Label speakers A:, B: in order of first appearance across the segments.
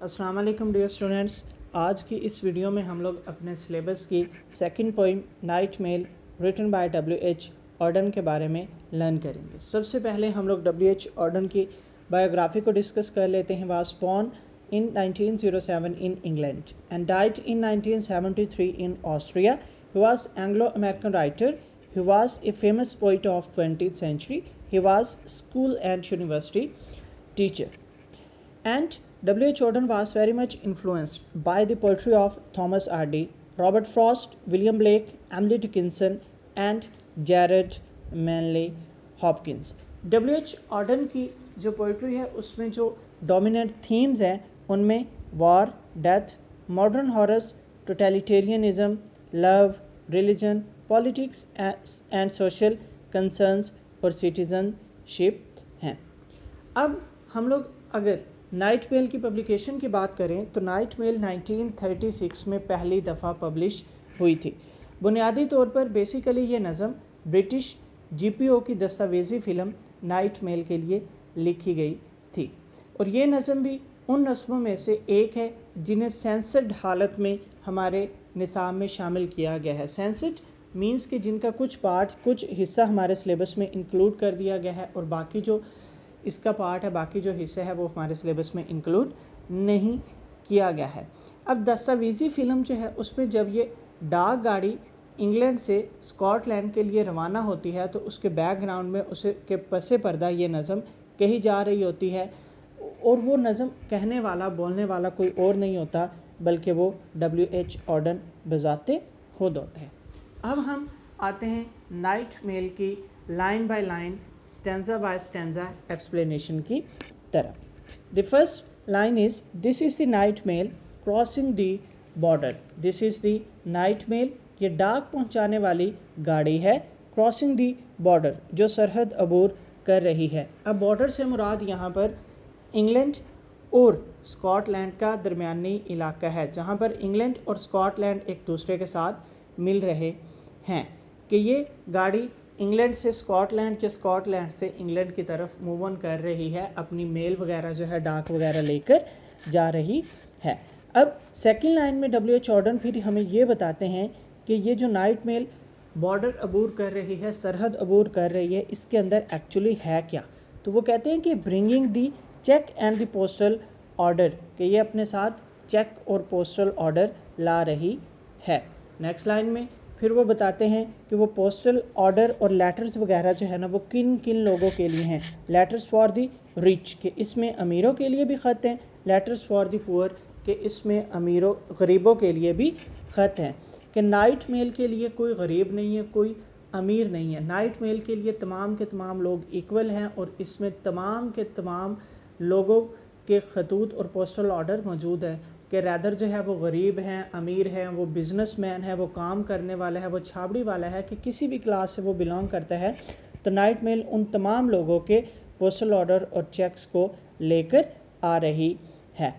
A: अस्सलाम वालेकुम dear students. आज की इस वीडियो में हम लोग अपने सिलेबस की second poem night mail written by W.H. Auden के बारे में लर्न करेंगे। सबसे पहले हम लोग W.H. ऑर्डन की बायोग्राफी को डिस्कस कर लेते हैं। Was born in 1907 in England and died in 1973 in Austria. He was Anglo-American writer. He was a famous poet of 20th century. He was school and university teacher. And W.H. Auden was very much influenced by the poetry of Thomas Hardy, Robert Frost, William Blake, Emily Dickinson and Jared Manley Hopkins. W.H. Auden की जो poetry है उसमें जो dominant themes हैं उनमें war, death, modern horrors, totalitarianism, love, religion, politics and social concerns और citizenship हैं। अब हम लोग अगर नाइट मेल की पब्लिकेशन की बात करें तो नाइट मेल 1936 में पहली दफ़ा पब्लिश हुई थी। बुनियादी तौर पर बेसिकली ये नज़म ब्रिटिश GPO की दस्तावेज़ी फ़िल्म नाइट मेल के लिए लिखी गई थी और ये नज़म भी उन नज़मों में से एक है जिन्हें सेंसर्ड हालत में हमारे निसाब में शामिल किया गया है। सेंसर्ड मींस कि जिनका कुछ पार्ट, कुछ हिस्सा हमारे सिलेबस में इंक्लूड कर दिया गया है और बाकी जो इसका पार्ट है, बाकी जो हिस्से है वो हमारे सिलेबस में इंक्लूड नहीं किया गया है। अब दस्तावेज़ी फ़िल्म जो है उसमें जब ये डाक गाड़ी इंग्लैंड से स्कॉटलैंड के लिए रवाना होती है तो उसके बैकग्राउंड में उसे के पसे पर्दा ये नज़म कही जा रही होती है और वो नज़म कहने वाला, बोलने वाला कोई और नहीं होता बल्कि वो W.H. ऑर्डन बजाते खुद होते हैं। अब हम आते हैं नाइट मेल की line by line, stanza by stanza explanation की तरफ। The first line is this is the night mail crossing the border. This is the night mail, ये डाक पहुंचाने वाली गाड़ी है। क्रॉसिंग द बॉर्डर, जो सरहद अबूर कर रही है। अब बॉर्डर से मुराद यहाँ पर इंग्लैंड और स्कॉटलैंड का दरमियानी इलाका है जहाँ पर इंग्लैंड और स्कॉटलैंड एक दूसरे के साथ मिल रहे हैं कि ये गाड़ी इंग्लैंड से स्कॉटलैंड के स्कॉटलैंड से इंग्लैंड की तरफ मूव ऑन कर रही है, अपनी मेल वगैरह जो है, डाक वगैरह लेकर जा रही है। अब सेकंड लाइन में W.H. ऑर्डन फिर हमें ये बताते हैं कि ये जो नाइट मेल बॉर्डर अबूर कर रही है, सरहद अबूर कर रही है, इसके अंदर एक्चुअली है क्या। तो वो कहते हैं कि bringing the cheque and the postal order, कि ये अपने साथ चेक और पोस्टल ऑर्डर ला रही है। नेक्स्ट लाइन में फिर वो बताते हैं कि वो पोस्टल ऑर्डर और लेटर्स वगैरह जो है ना वो किन किन लोगों के लिए हैं। लेटर्स फॉर द रिच, कि इसमें अमीरों के लिए भी ख़त हैं। लेटर्स फॉर द पुअर, कि इसमें अमीरों गरीबों के लिए भी ख़त हैं। कि नाइट मेल के लिए कोई गरीब नहीं है, कोई अमीर नहीं है। नाइट मेल के लिए तमाम के तमाम लोग इक्वल हैं और इसमें तमाम के तमाम लोगों के खतूत और पोस्टल ऑर्डर मौजूद है कि रैदर जो है वो गरीब हैं, अमीर हैं, वो बिजनेसमैन है, वो काम करने वाला है, वो छाबड़ी वाला है, कि किसी भी क्लास से वो बिलोंग करता है। तो नाइट मेल उन तमाम लोगों के पोस्टल ऑर्डर और चेक्स को लेकर आ रही है।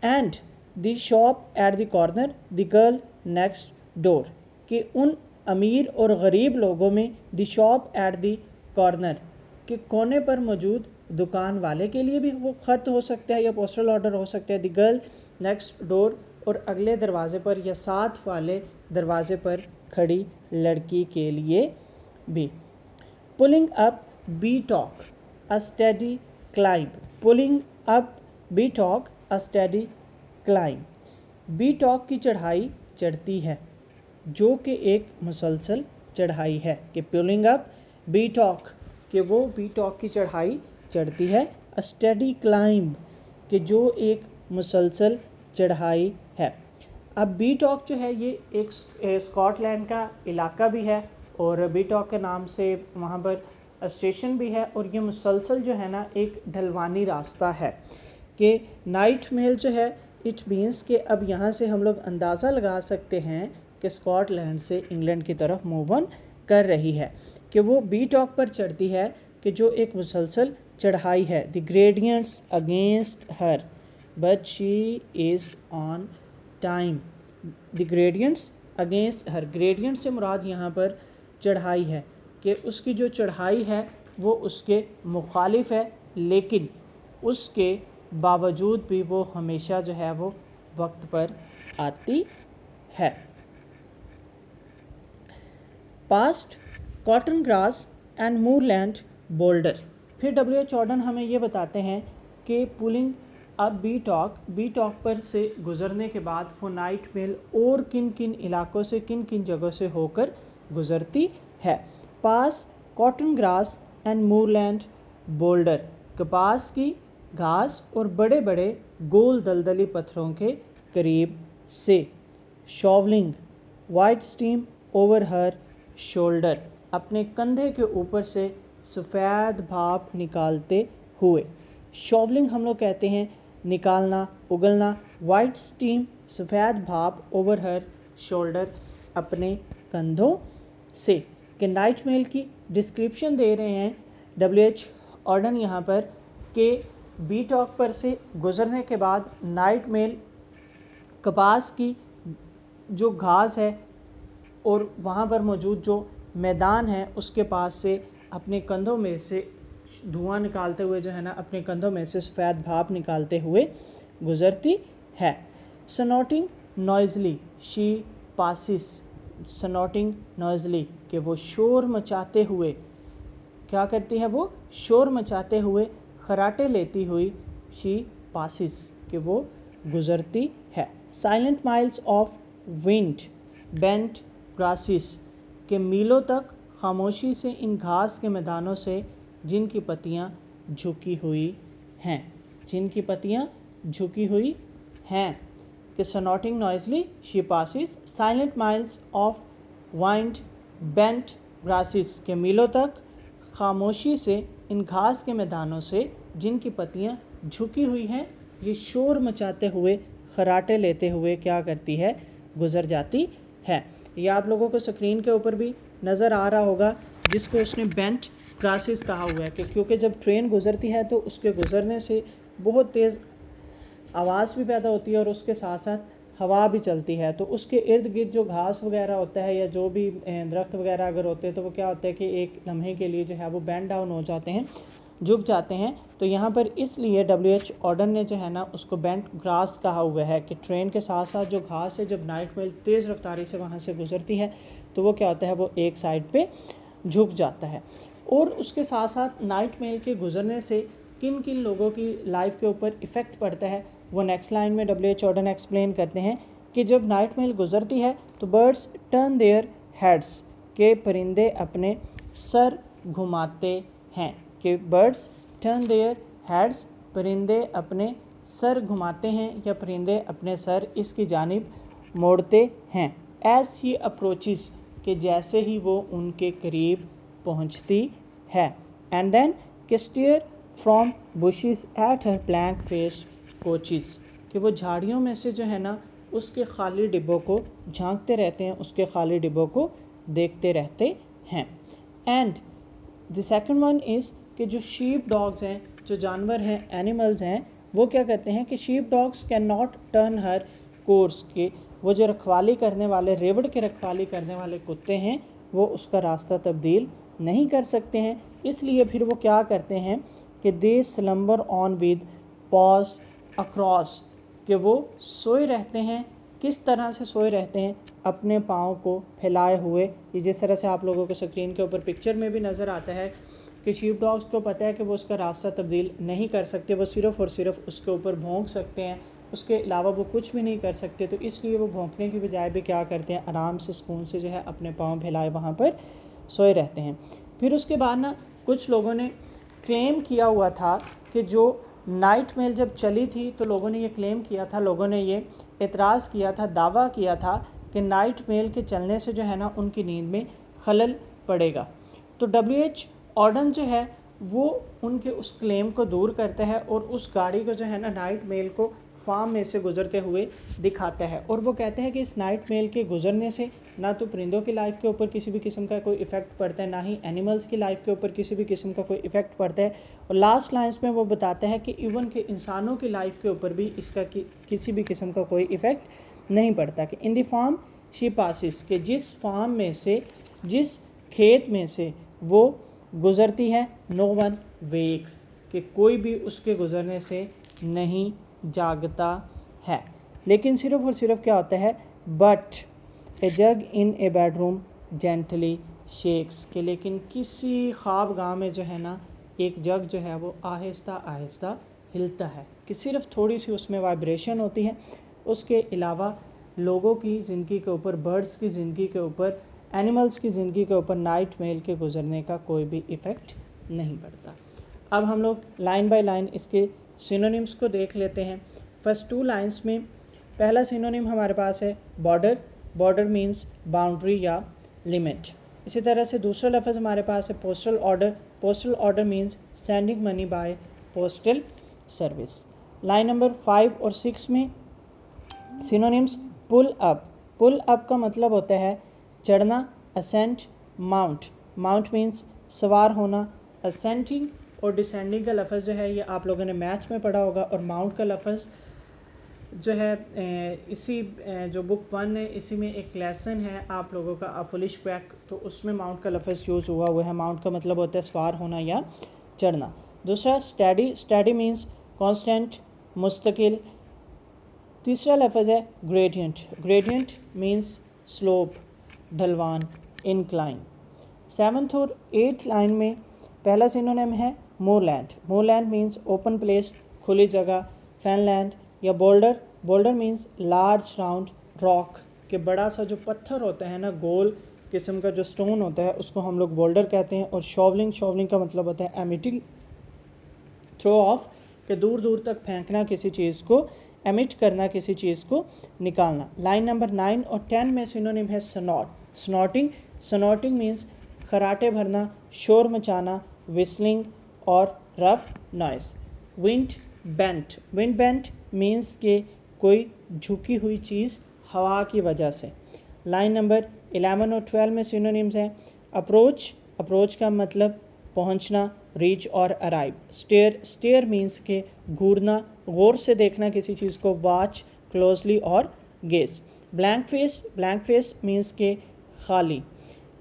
A: And the shop at the corner the girl next door, कि उन अमीर और गरीब लोगों में the shop at the corner, कि कोने पर मौजूद दुकान वाले के लिए भी वो ख़त हो सकता है या पोस्टल ऑर्डर हो सकता है। द गर्ल नेक्स्ट डोर, और अगले दरवाज़े पर या साथ वाले दरवाज़े पर खड़ी लड़की के लिए भी। Pulling up be talk a study climb, pulling up be talk a study climb, be talk की चढ़ाई चढ़ती है जो कि एक मुसलसल चढ़ाई है। कि पुलिंग अप बी टॉक, कि वो बी टॉक की चढ़ाई चढ़ती है। अ स्टडी क्लाइंब, कि जो एक मुसलसल चढ़ाई है। अब बी टॉक जो है ये एक स्कॉटलैंड का इलाका भी है और बी टॉक के नाम से वहाँ पर स्टेशन भी है और ये मुसलसल जो है ना एक ढलवानी रास्ता है। कि नाइट मेल जो है इट मीन्स कि अब यहाँ से हम लोग अंदाज़ा लगा सकते हैं कि स्कॉटलैंड से इंग्लैंड की तरफ मूव ऑन कर रही है। कि वो बी टॉक पर चढ़ती है कि जो एक मुसलसल चढ़ाई है। The gradients against her but she is on time, the gradients against her, gradient से मुराद यहाँ पर चढ़ाई है कि उसकी जो चढ़ाई है वो उसके मुखालिफ है लेकिन उसके बावजूद भी वो हमेशा जो है वो वक्त पर आती है। Past cotton grass and moorland boulder. फिर डब्ल्यू.एच. ऑर्डन हमें ये बताते हैं कि पुलिंग अब बी टॉक पर से गुजरने के बाद वो नाइट मेल और किन किन इलाकों से, किन किन जगहों से होकर गुजरती है। Past cotton grass and moorland boulder, कपास की घास और बड़े बड़े गोल दलदली पत्थरों के करीब से। Shovelling white steam over her shoulder, अपने कंधे के ऊपर से सफ़ेद भाप निकालते हुए। शॉवलिंग हम लोग कहते हैं निकालना, उगलना। वाइट स्टीम सफ़ेद भाप ओवर हर शोल्डर, अपने कंधों से। कि नाइट मेल की डिस्क्रिप्शन दे रहे हैं डब्ल्यू.एच. ऑर्डन यहाँ पर कि बी टॉक पर से गुजरने के बाद नाइट मेल कपास की जो घास है और वहाँ पर मौजूद जो मैदान है उसके पास से अपने कंधों में से धुआं निकालते हुए जो है ना, अपने कंधों में से सफ़ेद भाप निकालते हुए गुजरती है। सनोटिंग नॉइजली शी पासिस, सनोटिंग नॉइजली कि वो शोर मचाते हुए क्या करती है, वो शोर मचाते हुए, खराटे लेती हुई, शी पासिस कि वो गुजरती है। Silent miles of wind bent grasses के मीलों तक खामोशी से इन घास के मैदानों से जिनकी पत्तियां झुकी हुई हैं, जिनकी पत्तियां झुकी हुई हैं। कि snorting noisily she passes, silent miles of wind bent grasses के मीलों तक खामोशी से इन घास के मैदानों से जिनकी पत्तियां झुकी हुई हैं, ये शोर मचाते हुए, खराटे लेते हुए क्या करती है, गुजर जाती है। ये आप लोगों को स्क्रीन के ऊपर भी नज़र आ रहा होगा, जिसको उसने बेंट ग्रासिस कहा हुआ है कि क्योंकि जब ट्रेन गुजरती है तो उसके गुजरने से बहुत तेज़ आवाज़ भी पैदा होती है और उसके साथ साथ हवा भी चलती है, तो उसके इर्द गिर्द जो घास वगैरह होता है या जो भी दरख्त वगैरह अगर होते हैं तो वो क्या होता है कि एक लम्हे के लिए जो है वो बैंड डाउन हो जाते हैं, झुक जाते हैं। तो यहाँ पर इसलिए डब्ल्यू.एच. ऑर्डन ने जो है ना उसको बेंट ग्रास कहा हुआ है कि ट्रेन के साथ साथ जो घास है जब नाइट मेल तेज़ रफ्तारी से वहाँ से गुजरती है तो वो क्या होता है, वो एक साइड पे झुक जाता है। और उसके साथ साथ नाइट मेल के गुजरने से किन किन लोगों की लाइफ के ऊपर इफ़ेक्ट पड़ता है वो नेक्स्ट लाइन में डब्ल्यू.एच. ऑर्डन एक्सप्लेन करते हैं कि जब नाइट मेल गुजरती है तो बर्ड्स टर्न देयर हेड्स, के परिंदे अपने सर घुमाते हैं। कि बर्ड्स टर्न देयर हेड्स, परिंदे अपने सर घुमाते हैं या परिंदे अपने सर इसकी जानिब मोड़ते हैं। एज ही अप्रोचेस, कि जैसे ही वो उनके करीब पहुंचती है। एंड देन कि stare from bushes at her blank face coaches, कि वो झाड़ियों में से जो है ना उसके खाली डिब्बों को झांकते रहते हैं, उसके खाली डिब्बों को देखते रहते हैं। And the second one is कि जो शीप डॉग्स हैं, जो जानवर हैं, एनिमल्स हैं, वो क्या करते हैं कि sheep dogs can not turn her course, के वो जो रखवाली करने वाले, रेवड़ के रखवाली करने वाले कुत्ते हैं, वो उसका रास्ता तब्दील नहीं कर सकते हैं। इसलिए फिर वो क्या करते हैं कि they slumber on with paws across, कि वो सोए रहते हैं। किस तरह से सोए रहते हैं, अपने पाँव को फैलाए हुए। जिस तरह से आप लोगों को स्क्रीन के ऊपर पिक्चर में भी नज़र आता है कि शीप डॉग्स को पता है कि वो उसका रास्ता तब्दील नहीं कर सकते, वो सिर्फ़ और सिर्फ उसके ऊपर भौंक सकते हैं, उसके अलावा वो कुछ भी नहीं कर सकते। तो इसलिए वो भौंकने की बजाय भी क्या करते हैं, आराम से सुकून से जो है अपने पाँव फैलाए वहाँ पर सोए रहते हैं। फिर उसके बाद ना कुछ लोगों ने क्लेम किया हुआ था कि जो नाइट मेल जब चली थी तो लोगों ने ये क्लेम किया था, लोगों ने ये एतराज़ किया था, दावा किया था कि नाइट मेल के चलने से जो है ना उनकी नींद में खलल पड़ेगा। तो डब्ल्यू.एच. ऑर्डन जो है वो उनके उस क्लेम को दूर करता है और उस गाड़ी को जो है ना नाइट मेल को फार्म में से गुजरते हुए दिखाता है। और वो कहते हैं कि इस नाइट मेल के गुजरने से ना तो परिंदों की लाइफ के ऊपर किसी भी किस्म का कोई इफ़ेक्ट पड़ता है, ना ही एनिमल्स की लाइफ के ऊपर किसी भी किस्म का कोई इफ़ेक्ट पड़ता है। और लास्ट लाइन्स में वो बताता है कि इवन के इंसानों की लाइफ के ऊपर भी इसका किसी भी किस्म का कोई इफ़ेक्ट नहीं पड़ता। कि in the farm she passes, के जिस फार्म में से, जिस खेत में से वो गुज़रती है, नो वन वेक्स, कि कोई भी उसके गुज़रने से नहीं जागता है। लेकिन सिर्फ और सिर्फ क्या होता है, but A jug in A bedroom gently shakes, के लेकिन किसी ख्वाब गाह में जो है ना एक जग जो है वो आहिस्ता आहिस्ता हिलता है, कि सिर्फ थोड़ी सी उसमें वाइब्रेशन होती है। उसके अलावा लोगों की ज़िंदगी के ऊपर, बर्ड्स की ज़िंदगी के ऊपर, एनिमल्स की ज़िंदगी के ऊपर नाइट मेल के गुजरने का कोई भी इफ़ेक्ट नहीं पड़ता। अब हम लोग लाइन बाय लाइन इसके सिनोनिम्स को देख लेते हैं। फर्स्ट 2 लाइन्स में पहला सिनोनिम हमारे पास है बॉर्डर। बॉर्डर मीन्स बाउंड्री या लिमिट। इसी तरह से दूसरा लफ्ज़ हमारे पास है postal order. Postal order means sending money by postal service. Line number 5 और 6 में synonyms pull up. Pull up का मतलब होता है चढ़ना, असेंट, माउंट। माउंट मीन्स सवार होना। असेंटिंग और डिसेंडिंग का लफ्ज़ जो है ये आप लोगों ने मैथ में पढ़ा होगा, और माउंट का लफ्ज़ जो है इसी जो बुक 1 है इसी में एक लेसन है आप लोगों का, फुलिश बैक, तो उसमें माउंट का लफ्ज़ यूज़ हुआ है। माउंट का मतलब होता है सवार होना या चढ़ना। दूसरा स्टडी। स्टडी मीन्स कांस्टेंट, मुस्तकिल। तीसरा लफ्ज़ है ग्रेडियंट। ग्रेडियंट मीन्स स्लोप, ढलवान, इंक्लाइन। 7th और 8th लाइन में पहला सिनोनिम है moorland. Moorland means open place, खुली जगह। फैनलैंड या boulder. Boulder means large round rock, के बड़ा सा जो पत्थर होता है ना, गोल किस्म का जो स्टोन होता है उसको हम लोग बोल्डर कहते हैं। और शॉवलिंग। शॉवलिंग का मतलब होता है एमिटिंग, थ्रो ऑफ, के दूर दूर तक फेंकना किसी चीज़ को, एमिट करना किसी चीज़ को निकालना। लाइन नंबर 9 और 10 में सिनोनिम है स्नॉट। स्नॉटिंग। स्नॉटिंग मीन्स खराटे भरना, शोर मचाना, विस्लिंग और rough noise. Wind bent. Wind bent means के कोई झुकी हुई चीज़ हवा की वजह से। लाइन नंबर 11 और 12 में सिनोनिम्स हैं अप्रोच। अप्रोच का मतलब पहुंचना, रीच और अराइव। स्टेयर। स्टेयर मीन्स के घूरना, गौर से देखना किसी चीज़ को। वॉच क्लोजली और gauge. Blank face. Blank face means के खाली।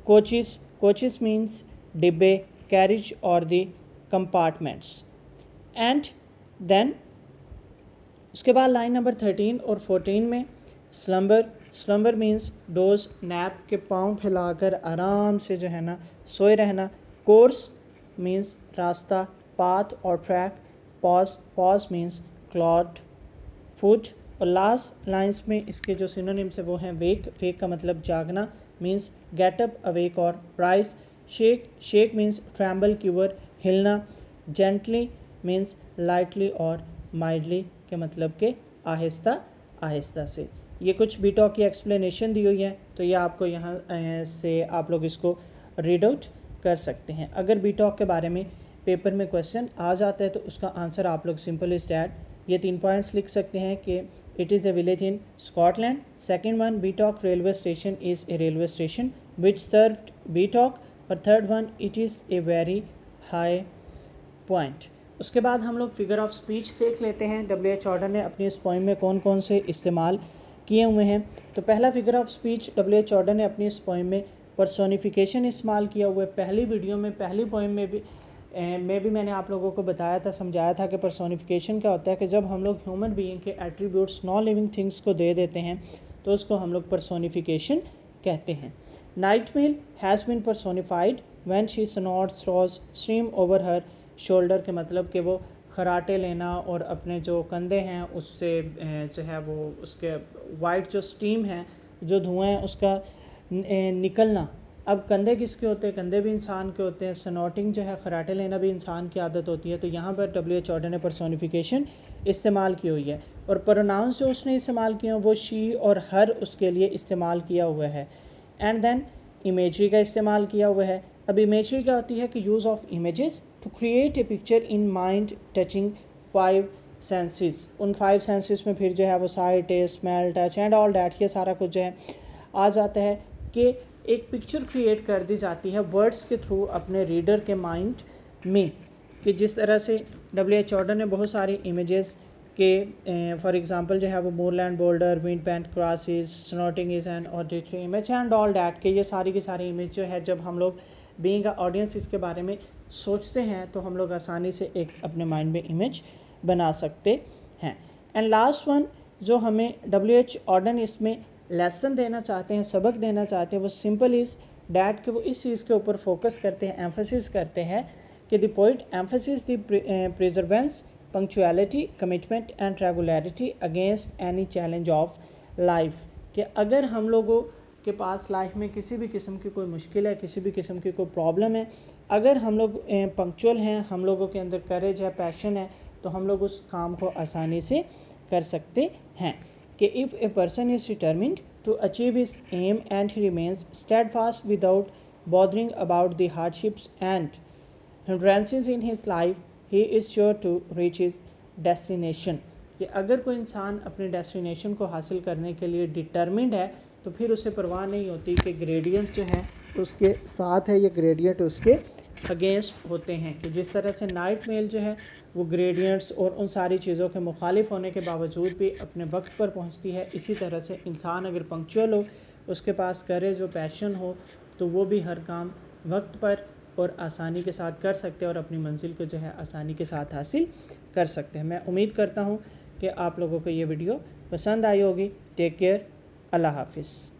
A: कोचिस। कोचिस मीन्स डिब्बे, कैरिज और द कंपार्टमेंट्स। एंड देन उसके बाद लाइन नंबर 13 और 14 में slumber. Slumber means dose, nap, के पाँव फैलाकर आराम से जो है ना सोए रहना। कोर्स मीन्स रास्ता, पाथ और track. Pause. Pause means Claude, foot. और लास्ट लाइंस में इसके जो सिनोनिम्स है वो हैं वेक। वेक का मतलब जागना, मीन्स गेट अप, अवेक और rise. Shake. Shake means tremble, quiver, हिलना। जेंटली मीन्स लाइटली और माइल्डली, के मतलब के आहिस्ता आहिस्ता से। ये कुछ बीटॉक की एक्सप्लेनेशन दी हुई है, तो ये आपको यहाँ से आप लोग इसको रीड आउट कर सकते हैं। अगर बीटॉक के बारे में पेपर में क्वेश्चन आ जाता है तो उसका आंसर आप लोग सिंपल इज दैट ये 3 पॉइंट्स लिख सकते हैं कि it is a village in Scotland. Second one, Beattock railway station is a railway station which served Beattock. और third one, it is a very high point. उसके बाद हम लोग फिगर ऑफ स्पीच देख लेते हैं। W.H. ऑर्डर ने अपनी इस पोइम में कौन कौन से इस्तेमाल किए हुए हैं। तो पहला figure of speech W.H. Order ने अपनी इस पोइम में पर्सोनिफिकेशन इस्तेमाल किया हुआ है। पहली वीडियो में, पहली पोइम में भी मैंने आप लोगों को बताया था, समझाया था कि पर्सोनिफिकेशन क्या होता है, कि जब हम लोग ह्यूमन बीइंग के एट्रीब्यूट्स नॉन लिविंग थिंग्स को दे देते हैं तो उसको हम लोग पर्सोनिफिकेशन कहते हैं। Night Mail has been personified when she snorts rose stream over her shoulder, के मतलब कि वो खराटे लेना और अपने जो कंधे हैं उससे जो है वो उसके वाइट जो स्टीम है, जो धुआं है उसका निकलना। अब कंधे किसके होते हैं? कंधे भी इंसान के होते हैं। स्नॉटिंग जो है, खराटे लेना भी इंसान की आदत होती है। तो यहाँ पर W.H. ऑर्डर ने पर्सोनिफिकेशन इस्तेमाल की हुई है। और प्रोनाउंस जो उसने इस्तेमाल किए हैं वो शी और हर उसके लिए इस्तेमाल किया हुआ है। एंड देन इमेजरी का इस्तेमाल किया हुआ है। अब इमेजरी क्या होती है कि use of images to create a picture in mind touching 5 senses. उन 5 सेंसेस में फिर जो है वो sight, taste, smell, touch and all that, ये सारा कुछ जो है आ जाता है कि एक पिक्चर क्रिएट कर दी जाती है वर्ड्स के थ्रू अपने रीडर के माइंड में, कि जिस तरह से W.H. ऑर्डर ने बहुत सारी इमेजेस के फॉर एग्जांपल जो है वो moorland, boulder, wind bent crosses, snorting is an auditory image and all that, के ये सारी की सारी इमेज जो है जब हम लोग बीइंग अ ऑडियंस इसके बारे में सोचते हैं तो हम लोग आसानी से एक अपने माइंड में इमेज बना सकते हैं। एंड लास्ट वन जो हमें WH ऑर्डन इसमें लेसन देना चाहते हैं, सबक देना चाहते हैं, वो सिंपल इज़ डैट कि वो इस चीज़ के ऊपर फोकस करते हैं, एम्फेसिस करते हैं कि the poet emphasis the प्रिजर्वेंस punctuality commitment and regularity against any challenge of life. कि अगर हम लोगों के पास लाइफ में किसी भी किस्म की कोई मुश्किल है, किसी भी किस्म की कोई प्रॉब्लम है, अगर हम लोग पंक्चुअल हैं, हम लोगों के अंदर करेज है, पैशन है, तो हम लोग उस काम को आसानी से कर सकते हैं। कि if a person is determined to achieve his aim and he remains steadfast without bothering about the hardships and hindrances in his life, he is sure to reach his destination. कि अगर कोई इंसान अपने डेस्टिनेशन को हासिल करने के लिए डिटर्मिन्ड है तो फिर उसे परवाह नहीं होती कि ग्रेडियंट जो है उसके साथ है या ग्रेडियंट उसके अगेंस्ट होते हैं। कि जिस तरह से नाइट मेल जो है वो ग्रेडियंट्स और उन सारी चीज़ों के मुखालिफ होने के बावजूद भी अपने वक्त पर पहुंचती है, इसी तरह से इंसान अगर पंक्चुअल हो, उसके पास करेज हो, पैशन हो, तो वो भी हर काम वक्त पर और आसानी के साथ कर सकते हैं और अपनी मंजिल को जो है आसानी के साथ हासिल कर सकते हैं। मैं उम्मीद करता हूँ कि आप लोगों को ये वीडियो पसंद आई होगी। टेक केयर, अल्लाह हाफिज़।